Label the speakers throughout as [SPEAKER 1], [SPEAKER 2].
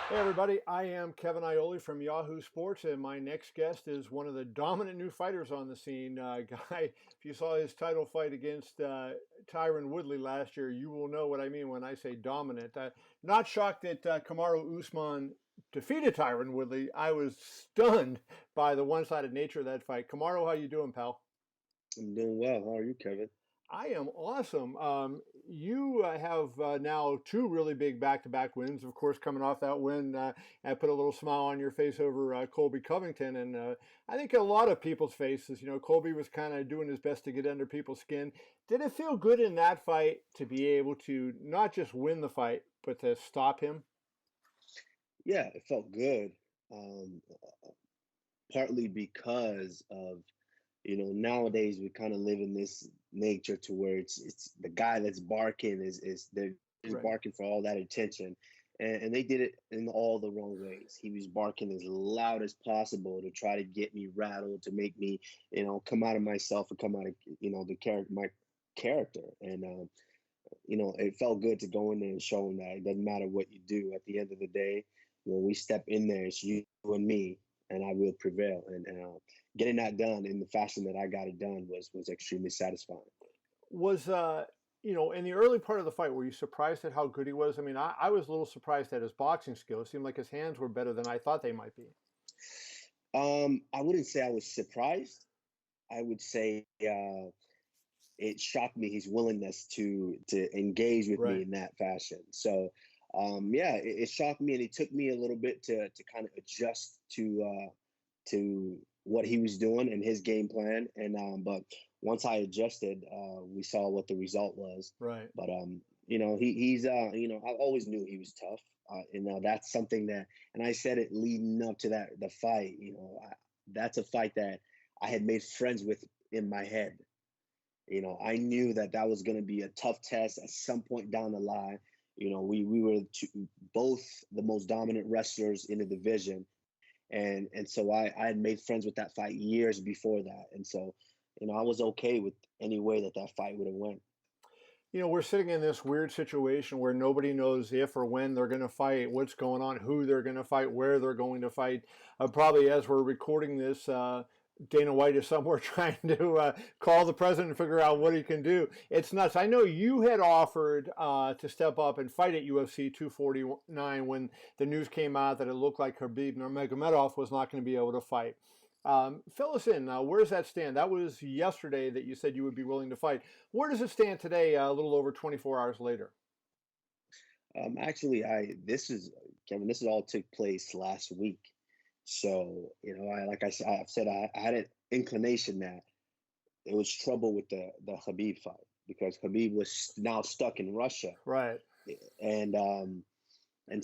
[SPEAKER 1] Hey everybody, I am Kevin Iole from Yahoo Sports, and my next guest is one of the dominant new fighters on the scene. Guy, if you saw his title fight against Tyron Woodley last year, you will know what I mean when I say dominant. Not shocked that Kamaru Usman defeated Tyron Woodley. I was stunned by the one-sided nature of that fight. Kamaru, how you doing, pal?
[SPEAKER 2] I'm doing well. How are you, Kevin?
[SPEAKER 1] I am awesome. You have now two really big back-to-back wins. Of course, coming off that win, I put a little smile on your face over Colby Covington, and I think a lot of people's faces. You know, Colby was kind of doing his best to get under people's skin. Did it feel good in that fight to be able to not just win the fight, but to stop him?
[SPEAKER 2] Yeah, it felt good. Um, Partly because of, nowadays we kind of live in this nature to where it's the guy that's barking is they're just
[SPEAKER 1] Right.
[SPEAKER 2] barking for all that attention. And they did it in all the wrong ways. He was barking as loud as possible to try to get me rattled, to make me, come out of myself and come out of, my character. And it felt good to go in there and show them that it doesn't matter what you do. At the end of the day, when we step in there, it's you and me, and I will prevail. And getting that done in the fashion that I got it done was extremely satisfying.
[SPEAKER 1] Was in the early part of the fight, were you surprised at how good he was? I mean, I was a little surprised at his boxing skills. It seemed like his hands were better than I thought they might be.
[SPEAKER 2] I wouldn't say I was surprised. I would say it shocked me his willingness to engage with me
[SPEAKER 1] Right.
[SPEAKER 2] in that fashion. So yeah, it shocked me, and it took me a little bit to kind of adjust to what he was doing and his game plan. And but once I adjusted, we saw what the result was.
[SPEAKER 1] Right.
[SPEAKER 2] But he's I always knew he was tough. That's something that, and I said it leading up to the fight. That's a fight that I had made friends with in my head. I knew that was going to be a tough test at some point down the line. We were both the most dominant wrestlers in the division, and so I had made friends with that fight years before that, and so I was okay with any way that fight would have went.
[SPEAKER 1] We're sitting in this weird situation where nobody knows if or when they're going to fight, what's going on, who they're going to fight, where they're going to fight. Probably as we're recording this, Dana White is somewhere trying to call the president and figure out what he can do. It's nuts. I know you had offered to step up and fight at UFC 249 when the news came out that it looked like Khabib Nurmagomedov was not going to be able to fight. Fill us in. Where does that stand? That was yesterday that you said you would be willing to fight. Where does it stand today, a little over 24 hours later?
[SPEAKER 2] Actually, I this is Kevin. This is all took place last week. So I've said I had an inclination that it was trouble with the Khabib fight because Khabib was now stuck in Russia,
[SPEAKER 1] Right.
[SPEAKER 2] and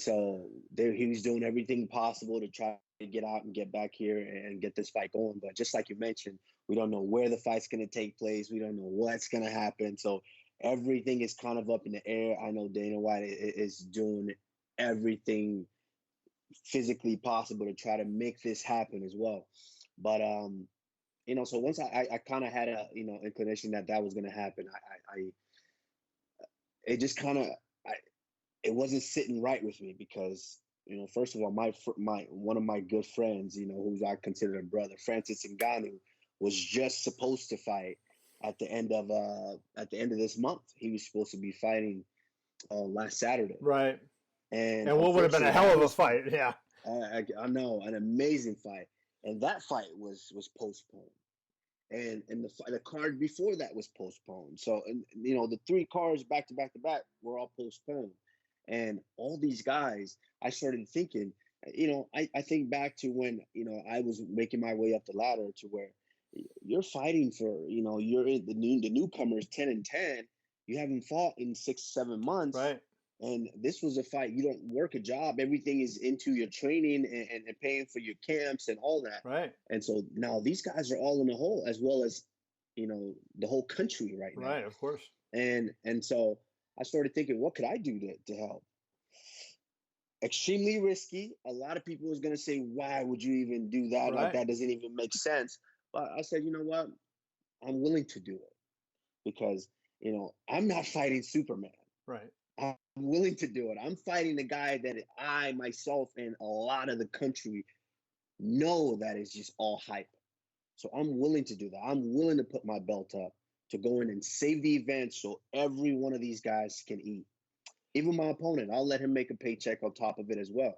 [SPEAKER 2] so there he was doing everything possible to try to get out and get back here and get this fight going. But just like you mentioned, we don't know where the fight's going to take place. We don't know what's going to happen. So everything is kind of up in the air. I know Dana White is doing everything physically possible to try to make this happen as well. But so once I kind of had a inclination that was going to happen, I it just kind of it wasn't sitting right with me because first of all, my one of my good friends, who I consider a brother, Francis Ngannou, was just supposed to fight at the end of this month. He was supposed to be fighting last Saturday,
[SPEAKER 1] Right.
[SPEAKER 2] and
[SPEAKER 1] And what would have been a
[SPEAKER 2] unfortunately,
[SPEAKER 1] hell
[SPEAKER 2] that
[SPEAKER 1] of a
[SPEAKER 2] was
[SPEAKER 1] fight? Yeah.
[SPEAKER 2] I know, an amazing fight, and that fight was postponed. And the card before that was postponed. So and the three cards back to back to back were all postponed, and all these guys. I started thinking, I think back to when I was making my way up the ladder to where you're fighting for you're in the newcomers 10-10. You haven't fought in 6-7 months.
[SPEAKER 1] Right.
[SPEAKER 2] And this was a fight. You don't work a job. Everything is into your training and paying for your camps and all that.
[SPEAKER 1] Right.
[SPEAKER 2] And so now these guys are all in the hole, as well as the whole country right now.
[SPEAKER 1] Right. Of course.
[SPEAKER 2] And so I started thinking, what could I do to help? Extremely risky. A lot of people was going to say, why would you even do that? Like,
[SPEAKER 1] Right.
[SPEAKER 2] that doesn't even make sense. But I said, you know what? I'm willing to do it because I'm not fighting Superman.
[SPEAKER 1] Right.
[SPEAKER 2] I'm willing to do it. I'm fighting the guy that I myself and a lot of the country know that is just all hype. So I'm willing to do that. I'm willing to put my belt up to go in and save the event so every one of these guys can eat. Even my opponent, I'll let him make a paycheck on top of it as well.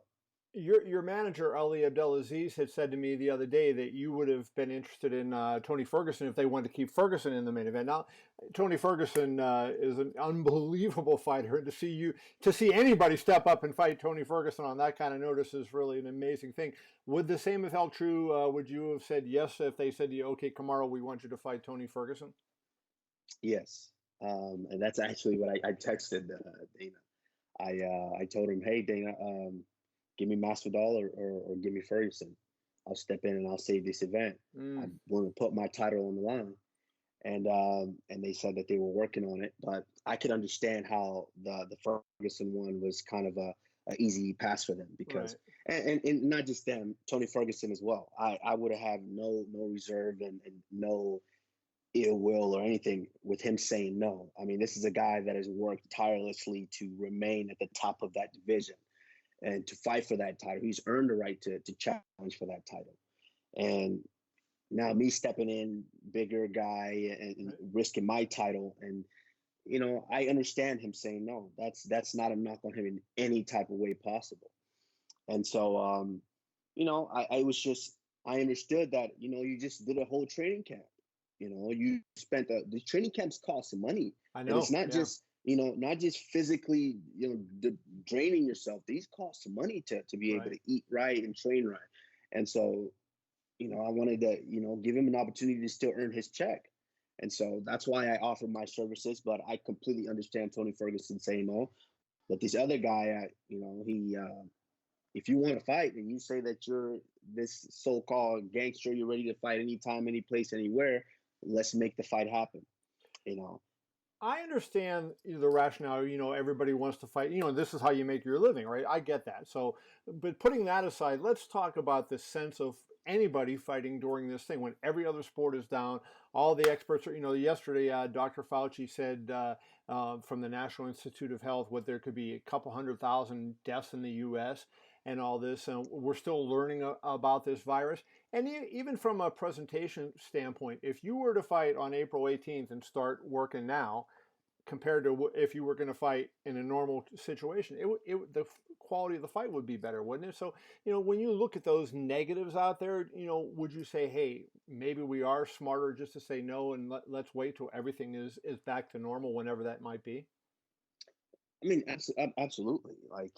[SPEAKER 1] Your manager Ali Abdelaziz had said to me the other day that you would have been interested in Tony Ferguson if they wanted to keep Ferguson in the main event. Now, Tony Ferguson is an unbelievable fighter, and to see anybody step up and fight Tony Ferguson on that kind of notice is really an amazing thing. Would the same have held true? Would you have said yes if they said to you, "Okay, Kamaru, we want you to fight Tony Ferguson"?
[SPEAKER 2] Yes, and that's actually what I texted Dana. I told him, "Hey, Dana, give me Masvidal or give me Ferguson. I'll step in and I'll save this event. I want to put my title on the line." And they said that they were working on it, but I could understand how the Ferguson one was kind of a easy pass for them because and not just them, Tony Ferguson as well. I would have had no reserve and no ill will or anything with him saying no. I mean, this is a guy that has worked tirelessly to remain at the top of that division and to fight for that title. He's earned the right to challenge for that title. And now me stepping in, bigger guy, and risking my title. And, you know, I understand him saying no. That's not a knock on him in any type of way possible. And so, you know, I understood that, you know, you just did a whole training camp. You know, you spent the training camps cost some money.
[SPEAKER 1] I know.
[SPEAKER 2] And it's not just, you know, not just physically, you know, draining yourself. These cost some money to be able to eat right and train right. And so, you know, I wanted to, you know, give him an opportunity to still earn his check. And so that's why I offered my services. But I completely understand Tony Ferguson saying no. But this other guy, you know, he, if you want to fight and you say that you're this so-called gangster, you're ready to fight anytime, any place, anywhere, let's make the fight happen, you know.
[SPEAKER 1] I understand the rationale. You know, everybody wants to fight. You know, this is how you make your living, right? I get that. So, but putting that aside, let's talk about the sense of anybody fighting during this thing when every other sport is down. All the experts are, you know, yesterday, Dr. Fauci said from the National Institute of Health what there could be a couple 100,000 deaths in the U.S. and all this. And we're still learning about this virus. And even from a presentation standpoint, if you were to fight on April 18th and start working now, compared to if you were going to fight in a normal situation, the quality of the fight would be better, wouldn't it? So, you know, when you look at those negatives out there, you know, would you say, hey, maybe we are smarter just to say no and let's wait till everything is back to normal, whenever that might be?
[SPEAKER 2] I mean, absolutely. Like,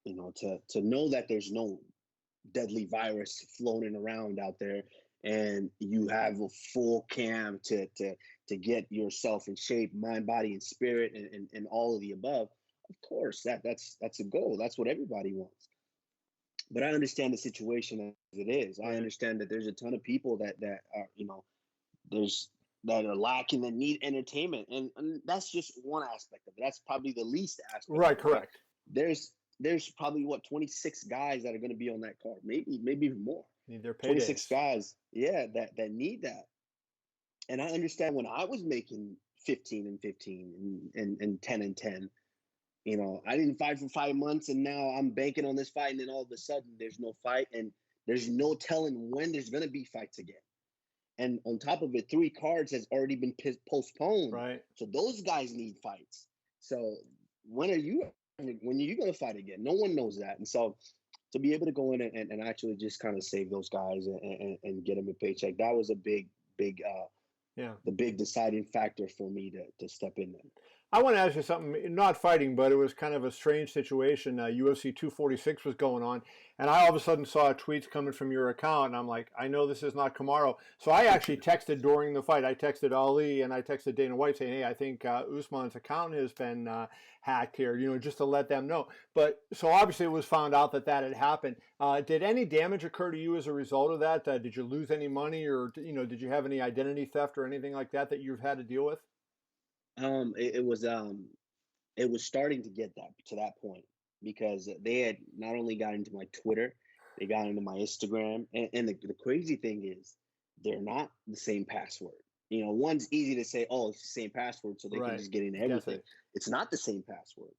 [SPEAKER 2] you know, to know that there's no deadly virus floating around out there and you have a full camp to get yourself in shape, mind, body, and spirit, and all of the above. Of course, that's a goal. That's what everybody wants. But I understand the situation as it is. I understand that there's a ton of people that are, you know, there's that are lacking, that need entertainment, and that's just one aspect of it. That's probably the least aspect.
[SPEAKER 1] Right, correct.
[SPEAKER 2] There's probably 26 guys that are going to be on that card, maybe even more.
[SPEAKER 1] Need their paydays.
[SPEAKER 2] 26 guys, yeah, that need that. And I understand when I was making 15 and 15 and 10 and 10, you know, I didn't fight for 5 months and now I'm banking on this fight, and then all of a sudden there's no fight and there's no telling when there's going to be fights again. And on top of it, 3 cards has already been postponed.
[SPEAKER 1] Right.
[SPEAKER 2] So those guys need fights. So when are you going to fight again? No one knows that. And so to be able to go in and actually just kind of save those guys and get them a paycheck, that was a big the big deciding factor for me to step in there.
[SPEAKER 1] I want to ask you something, not fighting, but it was kind of a strange situation. UFC 246 was going on, and I all of a sudden saw tweets coming from your account, and I'm like, I know this is not Kamaru. So I actually texted during the fight. I texted Ali, and I texted Dana White saying, hey, I think Usman's account has been hacked here, you know, just to let them know. But so obviously it was found out that had happened. Did any damage occur to you as a result of that? Did you lose any money, or, you know, did you have any identity theft or anything like that you've had to deal with?
[SPEAKER 2] It was starting to get to that point because they had not only got into my Twitter, they got into my Instagram, and the crazy thing is they're not the same password. You know, one's easy to say, oh, it's the same password, so they can just get into everything. It's not the same password.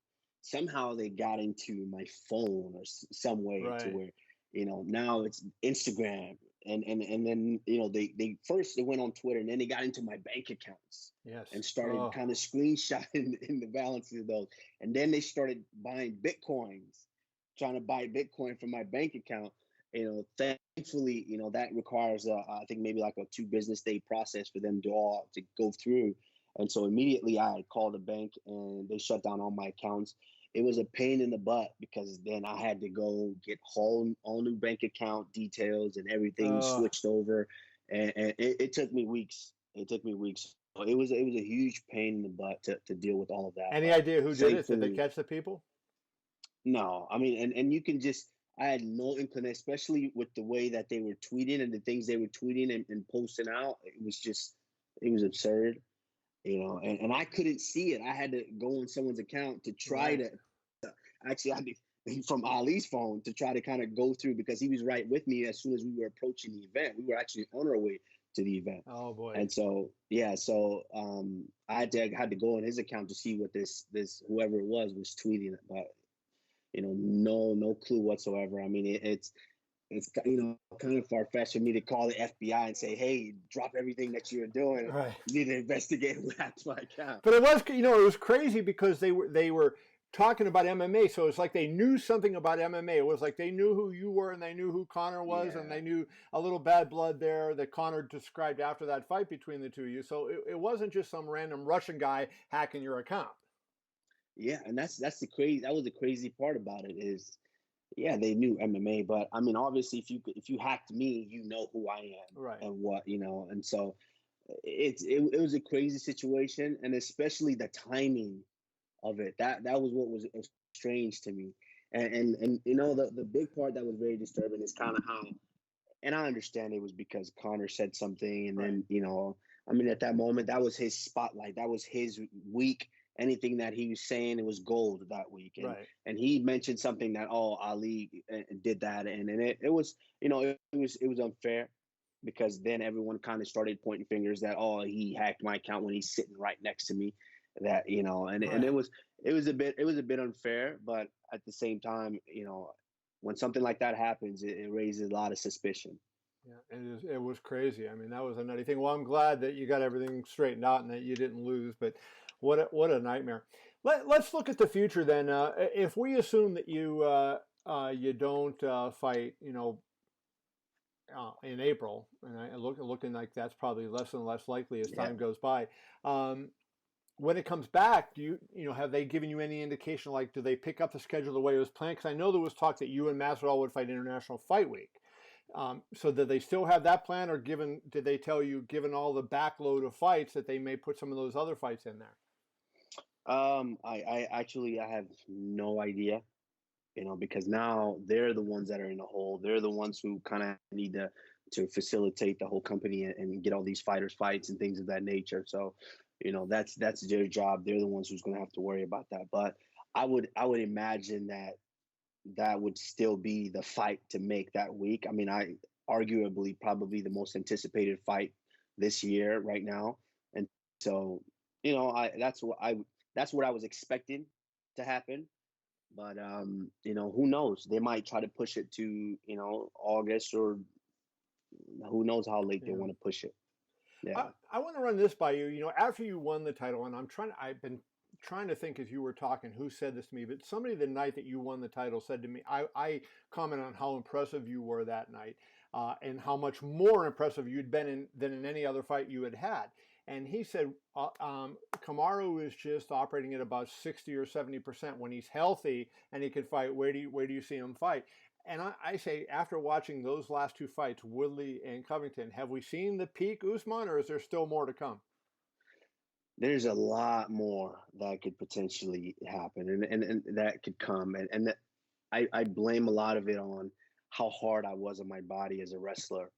[SPEAKER 2] somehow they got into my phone or some way to
[SPEAKER 1] Right.
[SPEAKER 2] where, now it's Instagram. And then, they went on Twitter, and then they got into my bank accounts
[SPEAKER 1] Yes.
[SPEAKER 2] and started
[SPEAKER 1] Oh,
[SPEAKER 2] kind of screenshotting in the balances of those. And then they started buying Bitcoins, trying to buy Bitcoin from my bank account. Thankfully, that requires, I think maybe like a 2 business day process for them to all to go through. And so immediately I called the bank and they shut down all my accounts. It was a pain in the butt because then I had to go get all new bank account details and everything
[SPEAKER 1] oh.
[SPEAKER 2] switched over, and it took me weeks. It took me weeks. So it was a huge pain in the butt to deal with all of that.
[SPEAKER 1] Any
[SPEAKER 2] But
[SPEAKER 1] idea who did it? Did they
[SPEAKER 2] thankfully,
[SPEAKER 1] catch the people?
[SPEAKER 2] no. I mean, and you can just, I had no inclination, especially with the way that they were tweeting and the things they were tweeting and posting out. It was absurd, and I couldn't see it. I had to go on someone's account to try
[SPEAKER 1] Right.
[SPEAKER 2] to, actually, I had to, from Ali's phone, to try to kind of go through, because he was right with me as soon as we were approaching the event. We were actually on our way to the event.
[SPEAKER 1] Oh boy.
[SPEAKER 2] And so, yeah, so I had to go on his account to see what this whoever it was tweeting, but no clue whatsoever. I mean, it's kind of far fetched for me to call the FBI and say, "Hey, drop everything that you're doing.
[SPEAKER 1] Right.
[SPEAKER 2] You need to investigate who hacked my account."
[SPEAKER 1] But it was, it was crazy because they were talking about MMA, so it's like they knew something about MMA. It was like they knew who you were and they knew who Connor was, and
[SPEAKER 2] Yeah,
[SPEAKER 1] they knew a little bad blood there that Connor described after that fight between the two of you. So it wasn't just some random Russian guy hacking your account.
[SPEAKER 2] yeah, and that was the crazy part about it is, yeah, they knew MMA, but I mean, obviously, if you hacked me, you know who I
[SPEAKER 1] Right.
[SPEAKER 2] am and what, and so it was a crazy situation, and especially the timing of it. That was what was strange to me. And the big part that was very disturbing is kind of how, and I understand it was because Connor said something, and
[SPEAKER 1] Right.
[SPEAKER 2] then I mean, at that moment, that was his spotlight, that was his week. Anything that he was saying, it was gold that week,
[SPEAKER 1] Right.
[SPEAKER 2] and he mentioned something that, oh, Ali did that, and it was, it was unfair, because then everyone kind of started pointing fingers that, oh, he hacked my account when he's sitting right next to me, that, and
[SPEAKER 1] Right.
[SPEAKER 2] it was a bit unfair, but at the same time, when something like that happens, it raises a lot of suspicion.
[SPEAKER 1] Yeah, it was crazy. I mean, that was a nutty thing. Well, I'm glad that you got everything straightened out and that you didn't lose, but what a nightmare. Let's look at the future then. If we assume that you don't fight, in April, and looking like that's probably less and less likely as
[SPEAKER 2] Yeah.
[SPEAKER 1] time goes by. Um, when it comes back, do you have they given you any indication? Like, do they pick up the schedule the way it was planned? Because I know there was talk that you and Masvidal would fight International Fight Week. So did they still have that plan, or did they tell you, given all the backload of fights, that they may put some of those other fights in there?
[SPEAKER 2] I actually, I have no idea, because now they're the ones that are in the hole. They're the ones who kind of need to facilitate the whole company and get all these fighters fights and things of that nature. So, that's their job. They're the ones who's going to have to worry about that. But I would imagine that that would still be the fight to make that week. I mean, I arguably probably the most anticipated fight this year right now, and so I that's what I was expecting to happen. But who knows? They might try to push it to August, or who knows how late they
[SPEAKER 1] Yeah.
[SPEAKER 2] want to push it. Yeah,
[SPEAKER 1] I want to run this by you. After you won the title, and I've been trying to think as you were talking who said this to me, but somebody the night that you won the title said to me, I commented on how impressive you were that night, and how much more impressive you'd been than in any other fight you had had. And he said, Kamaru is just operating at about 60 or 70% when he's healthy and he can fight. Where do you see him fight? And I say, after watching those last two fights, Woodley and Covington, have we seen the peak Usman, or is there still more to come?
[SPEAKER 2] there's a lot more that could potentially happen, and that could come, and that I blame a lot of it on how hard I was on my body as a wrestler.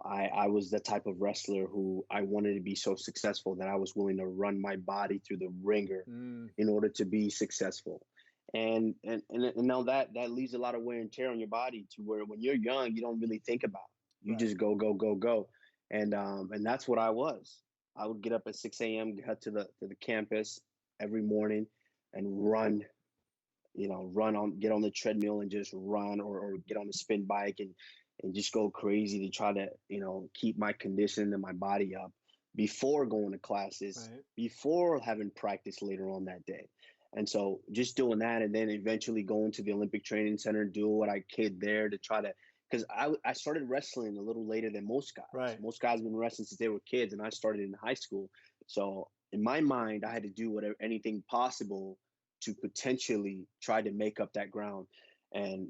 [SPEAKER 2] I was the type of wrestler who I wanted to be so successful that I was willing to run my body through the ringer
[SPEAKER 1] Mm,
[SPEAKER 2] in order to be successful. And now that leaves a lot of wear and tear on your body, to where when you're young, you don't really think about it. You
[SPEAKER 1] right.
[SPEAKER 2] just go, go, go, go. And that's what I was. I would get up at 6 a.m., head to the campus every morning and run get on the treadmill and just run, or get on the spin bike and just go crazy to try to, keep my condition and my body up before going to classes,
[SPEAKER 1] Right.
[SPEAKER 2] before having practice later on that day. And so just doing that, and then eventually going to the Olympic Training Center, do what I could there to try to, because I started wrestling a little later than most guys.
[SPEAKER 1] Right.
[SPEAKER 2] Most guys have been wrestling since they were kids, and I started in high school. So in my mind, I had to do whatever, anything possible to potentially try to make up that ground. And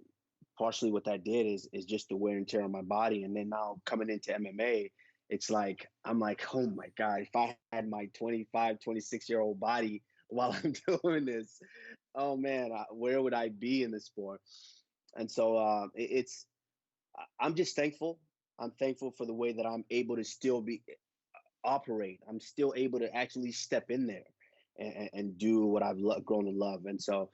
[SPEAKER 2] partially what that did is just the wear and tear on my body. And then now coming into MMA, it's like, I'm like, oh my God, if I had my 25, 26-year-old body while I'm doing this, oh man, where would I be in the sport? And so I'm just thankful. I'm thankful for the way that I'm able to still operate. I'm still able to actually step in there and do what I've grown to love. And so,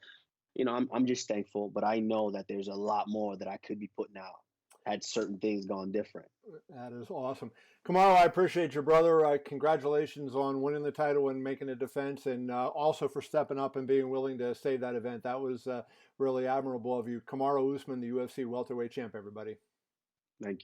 [SPEAKER 2] I'm just thankful, but I know that there's a lot more that I could be putting out had certain things gone different.
[SPEAKER 1] That is awesome. Kamaru, I appreciate your brother. Congratulations on winning the title and making a defense, and also for stepping up and being willing to save that event. That was really admirable of you. Kamaru Usman, the UFC welterweight champ, everybody.
[SPEAKER 2] Thank you.